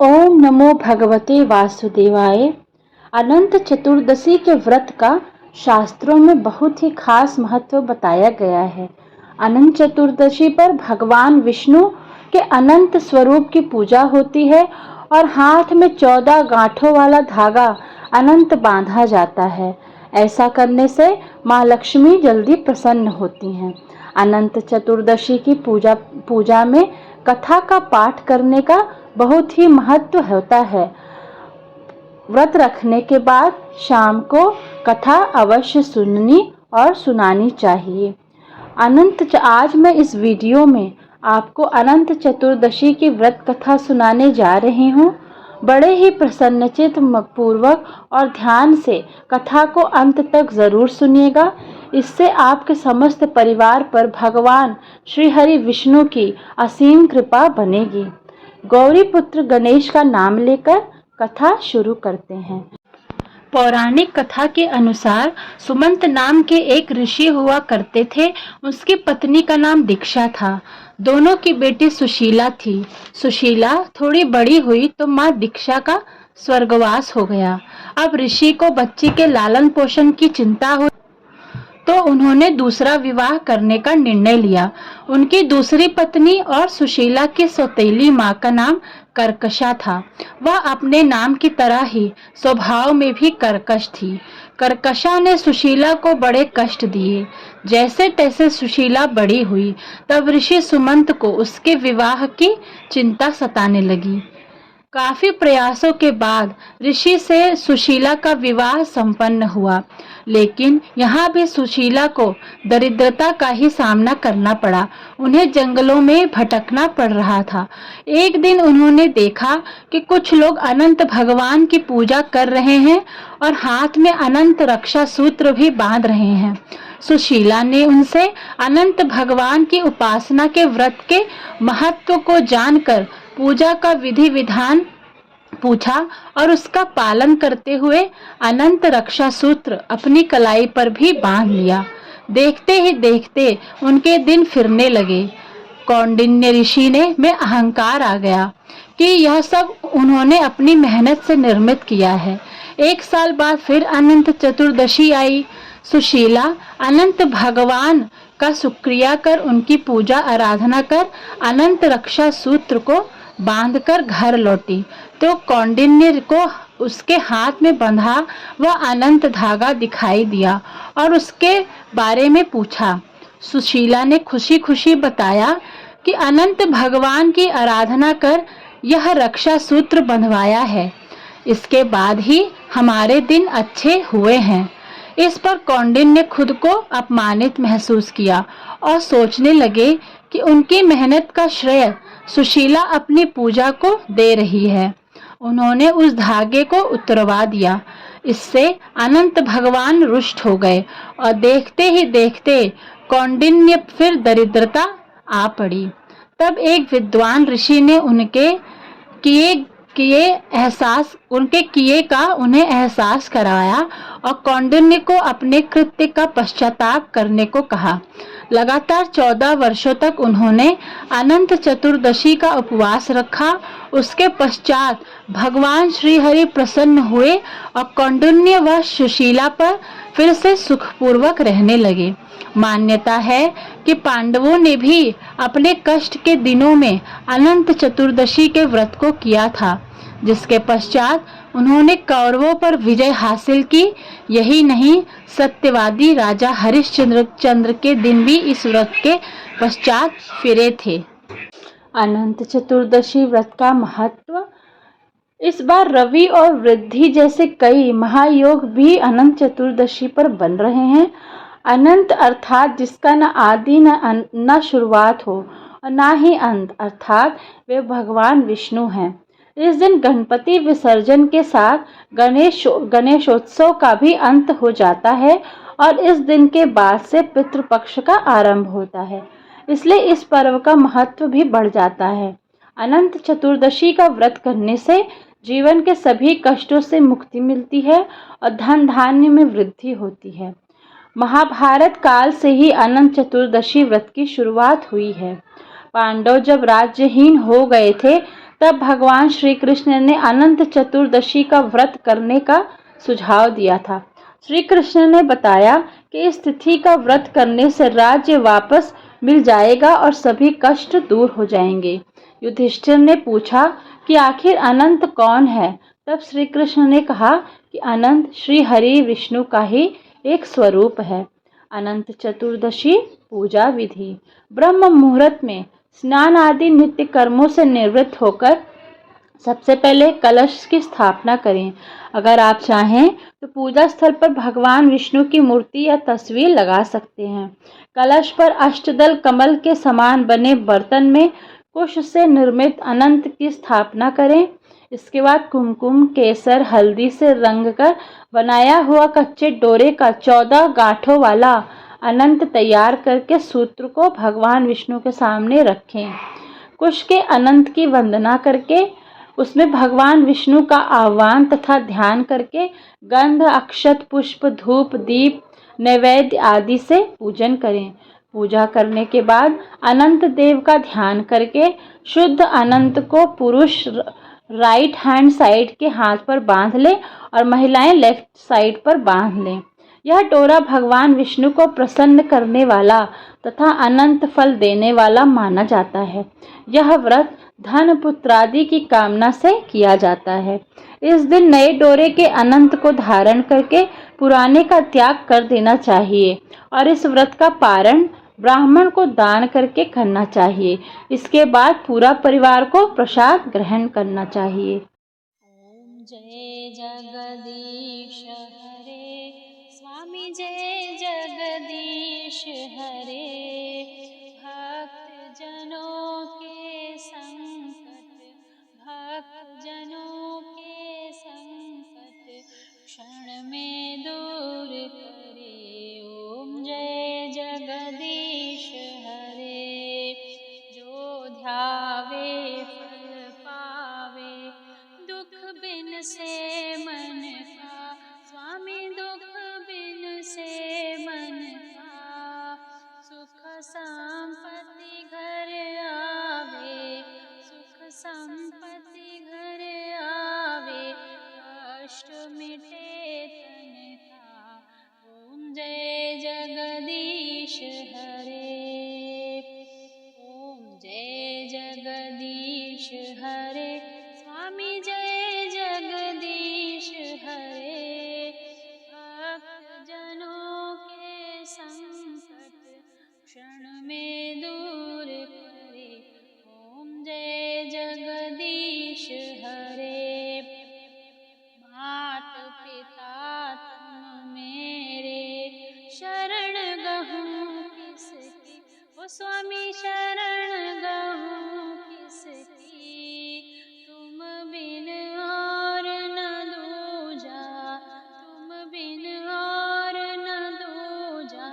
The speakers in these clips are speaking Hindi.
ओम नमो भगवते वासुदेवाय। अनंत चतुर्दशी के व्रत का शास्त्रों में बहुत ही खास महत्व बताया गया है। अनंत चतुर्दशी पर भगवान विष्णु के अनंत स्वरूप की पूजा होती है और हाथ में 14 गांठों वाला धागा अनंत बांधा जाता है। ऐसा करने से माँ लक्ष्मी जल्दी प्रसन्न होती हैं। अनंत चतुर्दशी की पूजा में कथा का पाठ करने का बहुत ही महत्व होता है। व्रत रखने के बाद शाम को कथा अवश्य सुननी और सुनानी चाहिए। आज मैं इस वीडियो में आपको अनंत चतुर्दशी की व्रत कथा सुनाने जा रही हूँ। बड़े ही प्रसन्नचित पूर्वक और ध्यान से कथा को अंत तक जरूर सुनिएगा। इससे आपके समस्त परिवार पर भगवान श्री हरि विष्णु की असीम कृपा बनेगी। गौरी पुत्र गणेश का नाम लेकर कथा शुरू करते हैं। पौराणिक कथा के अनुसार सुमंत नाम के एक ऋषि हुआ करते थे। उसकी पत्नी का नाम दीक्षा था। दोनों की बेटी सुशीला थी। सुशीला थोड़ी बड़ी हुई तो माँ दीक्षा का स्वर्गवास हो गया। अब ऋषि को बच्ची के लालन पोषण की चिंता हुई तो उन्होंने दूसरा विवाह करने का निर्णय लिया। उनकी दूसरी पत्नी और सुशीला की सौतेली माँ का नाम कर्कशा था। वह अपने नाम की तरह ही स्वभाव में भी कर्कश थी। कर्कशा ने सुशीला को बड़े कष्ट दिए। जैसे तैसे सुशीला बड़ी हुई तब ऋषि सुमंत को उसके विवाह की चिंता सताने लगी। काफी प्रयासों के बाद ऋषि से सुशीला का विवाह संपन्न हुआ, लेकिन यहाँ भी सुशीला को दरिद्रता का ही सामना करना पड़ा। उन्हें जंगलों में भटकना पड़ रहा था। एक दिन उन्होंने देखा कि कुछ लोग अनंत भगवान की पूजा कर रहे हैं और हाथ में अनंत रक्षा सूत्र भी बांध रहे हैं। सुशीला ने उनसे अनंत भगवान की उपासना के व्रत के महत्व को जानकर पूजा का विधि विधान पूछा और उसका पालन करते हुए अनंत रक्षा सूत्र अपनी कलाई पर भी बांध लिया। देखते ही देखते उनके दिन फिरने लगे। कौंडिन्य ऋषि में अहंकार आ गया कि यह सब उन्होंने अपनी मेहनत से निर्मित किया है। 1 साल बाद फिर अनंत चतुर्दशी आई। सुशीला अनंत भगवान का शुक्रिया कर उनकी पूजा आराधना कर अनंत रक्षा सूत्र को बांधकर घर लौटी तो कौंडिन्य को उसके हाथ में बंधा वह अनंत धागा दिखाई दिया और उसके बारे में पूछा। सुशीला ने खुशी खुशी बताया कि अनंत भगवान की आराधना कर यह रक्षा सूत्र बंधवाया है। इसके बाद ही हमारे दिन अच्छे हुए हैं। इस पर कौंडिन्य ने खुद को अपमानित महसूस किया और सोचने लगे कि उनकी मेहनत का श्रेय सुशीला अपनी पूजा को दे रही है। उन्होंने उस धागे को उतरवा दिया। इससे अनंत भगवान रुष्ट हो गए और देखते ही देखते कौंडिन्य फिर दरिद्रता आ पड़ी। तब एक विद्वान ऋषि ने उनके किए का उन्हें एहसास कराया और कौंडिन्य को अपने कृत्य का पश्चाताप करने को कहा। लगातार 14 वर्षों तक उन्होंने अनंत चतुर्दशी का उपवास रखा। उसके पश्चात भगवान श्री हरि प्रसन्न हुए और कौंडिन्य व सुशीला पर फिर से सुखपूर्वक रहने लगे। मान्यता है कि पांडवों ने भी अपने कष्ट के दिनों में अनंत चतुर्दशी के व्रत को किया था, जिसके पश्चात उन्होंने कौरवों पर विजय हासिल की। यही नहीं, सत्यवादी राजा हरिश्चंद्र के दिन भी इस व्रत के पश्चात फिरे थे। अनंत चतुर्दशी व्रत का महत्व। इस बार रवि और वृद्धि जैसे कई महायोग भी अनंत चतुर्दशी पर बन रहे हैं। अनंत अर्थात जिसका न आदि न शुरुआत हो और ना ही अंत, अर्थात वे भगवान विष्णु हैं। इस दिन गणपति विसर्जन के साथ गणेशोत्सव का भी अंत हो जाता है और इस दिन के बाद से पितृपक्ष का आरंभ होता है। इसलिए इस पर्व का महत्व भी बढ़ जाता है। अनंत चतुर्दशी का व्रत करने से जीवन के सभी कष्टों से मुक्ति मिलती है और धन धान्य में वृद्धि होती है। महाभारत काल से ही अनंत चतुर्दशी व्रत की शुरुआत हुई है। पांडव जब राज्यहीन हो गए थे तब भगवान श्री कृष्ण ने अनंत चतुर्दशी का व्रत करने का सुझाव दिया था। श्री कृष्ण ने बताया कि इस तिथि का व्रत करने से राज्य वापस मिल जाएगा और सभी कष्ट दूर हो जाएंगे। युधिष्ठिर ने पूछा कि आखिर अनंत कौन है? तब श्री कृष्ण ने कहा कि अनंत श्री हरि विष्णु का ही एक स्वरूप है। अनंत चतुर्दशी पूजा विधि। ब्रह्म मुहूर्त में स्नान आदि नित्य कर्मों से निवृत्त होकर सबसे पहले कलश की स्थापना करें। अगर आप चाहें तो पूजा स्थल पर भगवान विष्णु की मूर्ति या तस्वीर लगा सकते हैं। कलश पर अष्टदल कमल के समान बने बर्तन में कुश से निर्मित अनंत की स्थापना करें। इसके बाद कुमकुम, केसर, हल्दी से रंग कर बनाया हुआ कच्चे डोरे का 14 गांठों वाला अनंत तैयार करके सूत्र को भगवान विष्णु के सामने रखें। कुश के अनंत की वंदना करके उसमें भगवान विष्णु का आह्वान तथा ध्यान करके गंध, अक्षत, पुष्प, धूप, दीप, नैवेद्य आदि से पूजन करें। पूजा करने के बाद अनंत देव का ध्यान करके शुद्ध अनंत को पुरुष राइट हैंड साइड के हाथ पर बांध ले और महिलाएं लेफ्ट साइड पर बांध लें। यह डोरा भगवान विष्णु को प्रसन्न करने वाला तथा अनंत फल देने वाला माना जाता है। यह व्रत धन पुत्रादि की कामना से किया जाता है। इस दिन नए डोरे के अनंत को धारण करके पुराने का त्याग कर देना चाहिए और इस व्रत का पारण ब्राह्मण को दान करके करना चाहिए। इसके बाद पूरा परिवार को प्रसाद ग्रहण करना चाहिए। ओम जय जगदीश हरे, स्वामी जय जगदीश हरे। भक्त जनों के संकट, भक्त जनों के संकट क्षण में दूर करे। ओम जय जगदीश हरे। जो ध्यावे फल पावे, दुख बिन से मन का। स्वामी दुख बिन से मन का। सुख संपत्ति घर आवे, सुख संपत्ति घर आवे। कष्ट मिटे तन का। ओम जय जगदीश हरे। ओम जय जगदीश हरे, स्वामी जय जगदीश हरे। भक्त जनों के संकट क्षण में दूर करे। ओम जय जगदीश हरे। मात पिता तुम मेरे, शरण गहूँ किसकी। ओ स्वामी शरण गहूँ किसकी। तुम बिन और न दूजा, तुम बिन और न दूजा।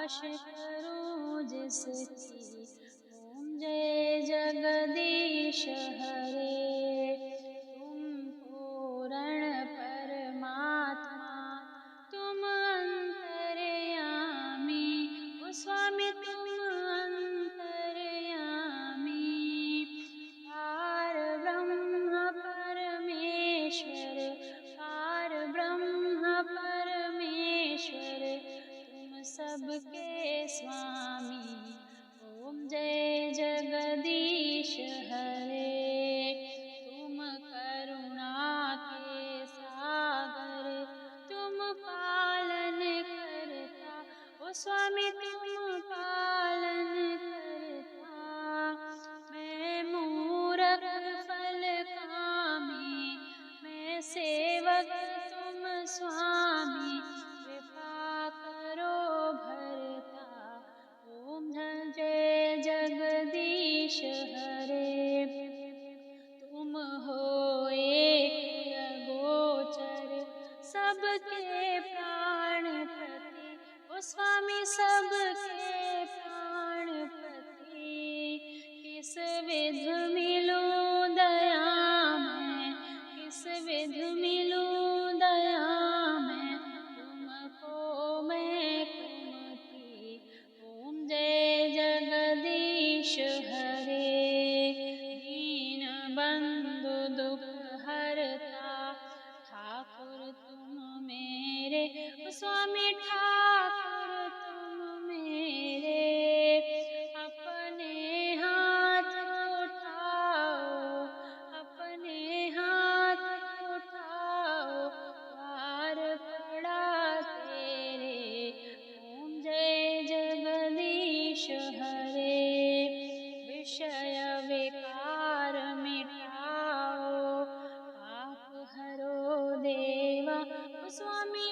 आश करूं जिसकी। ओम जय जगदीश हरे। तुम पूर्ण परमात्मा, तुम अंतर्यामी। ओ स्वामी तुम अंतर्यामी। पार ब्रह्म परमेश्वर, पार ब्रह्म परमेश्वर। तुम सबके स्वामी। ओम जय जगदीश हरे। तुम करुणा के सागर, तुम पालन करता। ओ स्वामी तुम पालन करता। मैं मूरख फल कामी, मैं सेवक तुम स्वामी। कृपा करो भरता। ओम जय जगदीश हरे। तुम हो एक अगोचर, सबके प्राण प्रति। ओ स्वामी सब बंधु दुख हरता, ठाकुर तुम मेरे, ओ स्वामी ठाकुर तुम मेरे। अपने हाथ उठाओ, अपने हाथ उठाओ, द्वार पड़ा तेरे। ओम जय जगदीश हरे, विषय विकार मिटाओ, पाप हरो देवा, ओ स्वामी